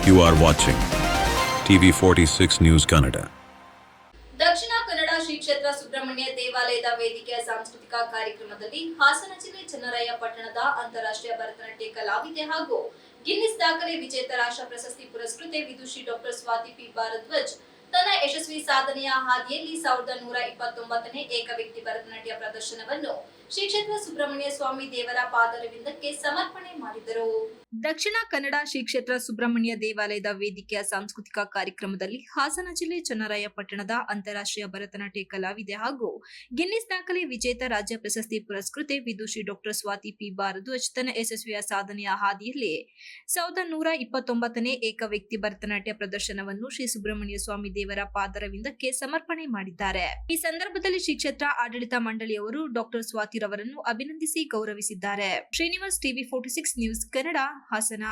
You are watching TV46 News Kannada. Dakshina Kannada Shri ಕ್ಷೇತ್ರ ಸುಬ್ರಹ್ಮಣ್ಯ ದೇವಾಲಯದ ವೇದಿಕೆಯ ಸಾಂಸ್ಕೃತಿಕ ಕಾರ್ಯಕ್ರಮದಲ್ಲಿ ಹಾಸನ ಜಿಲ್ಲೆ ಚನ್ನರಾಯ ಪಟ್ಟಣದ ಅಂತಾರಾಷ್ಟ್ರೀಯ ಭರತನಾಟ್ಯ ಕಲಾವಿದೆ ಹಾಗೂ ಗಿನ್ನಿಸ್ ದಾಖಲೆ ವಿಜೇತ ರಾಷ್ಟ್ರ ಪ್ರಶಸ್ತಿ ಪುರಸ್ಕೃತೆ ವಿದುಷಿ ಡಾಕ್ಟರ್ ಸ್ವಾತಿ ಪಿ ಭಾರದ್ವಾಜ್ ತನ್ನ ಯಶಸ್ವಿ ಸಾಧನೆಯ ಹಾದಿಯಲ್ಲಿ 1929ನೇ ಏಕವ್ಯಕ್ತಿ ಭರತನಾಟ್ಯ ಪ್ರದರ್ಶನವನ್ನು ಶ್ರೀ ಕ್ಷೇತ್ರ ಸುಬ್ರಹ್ಮಣ್ಯ ಸ್ವಾಮಿ ದೇವರ ಪಾದಾರವಿಂದಕ್ಕೆ ಸಮರ್ಪಣೆ ಮಾಡಿದರು. ದಕ್ಷಿಣ ಕನ್ನಡ ಶ್ರೀ ಕ್ಷೇತ್ರ ಸುಬ್ರಹ್ಮಣ್ಯ ದೇವಾಲಯದ ವೇದಿಕೆಯ ಸಾಂಸ್ಕೃತಿಕ ಕಾರ್ಯಕ್ರಮದಲ್ಲಿ ಹಾಸನ ಜಿಲ್ಲೆ ಚನ್ನರಾಯ ಪಟ್ಟಣದ ಅಂತಾರಾಷ್ಟ್ರೀಯ ಭರತನಾಟ್ಯ ಕಲಾವಿದೆ ಹಾಗೂ ಗಿನ್ನಿಸ್ ದಾಖಲೆ ವಿಜೇತ ರಾಜ್ಯ ಪ್ರಶಸ್ತಿ ಪುರಸ್ಕೃತೆ ವಿದುಷಿ ಡಾಕ್ಟರ್ ಸ್ವಾತಿ ಪಿ ಭಾರದ್ವಾಜ್ ತನ್ನ ಯಶಸ್ವಿಯ ಸಾಧನೆಯ ಹಾದಿಯಲ್ಲಿ 1929ನೇ ಏಕವ್ಯಕ್ತಿ ಭರತನಾಟ್ಯ ಪ್ರದರ್ಶನವನ್ನು ಶ್ರೀ ಸುಬ್ರಹ್ಮಣ್ಯ ಸ್ವಾಮಿ ದೇವರ ಪಾದಾರವಿಂದಕ್ಕೆ ಸಮರ್ಪಣೆ ಮಾಡಿದ್ದಾರೆ. ಈ ಸಂದರ್ಭದಲ್ಲಿ ಶ್ರೀ ಕ್ಷೇತ್ರ ಆಡಳಿತ ಮಂಡಳಿಯವರು ಡಾಕ್ಟರ್ ಸ್ವಾತಿ ರವರನ್ನು ಅಭಿನಂದಿಸಿ ಗೌರವಿಸಿದ್ದಾರೆ. Srinivas TV46 news Kannada Hassan.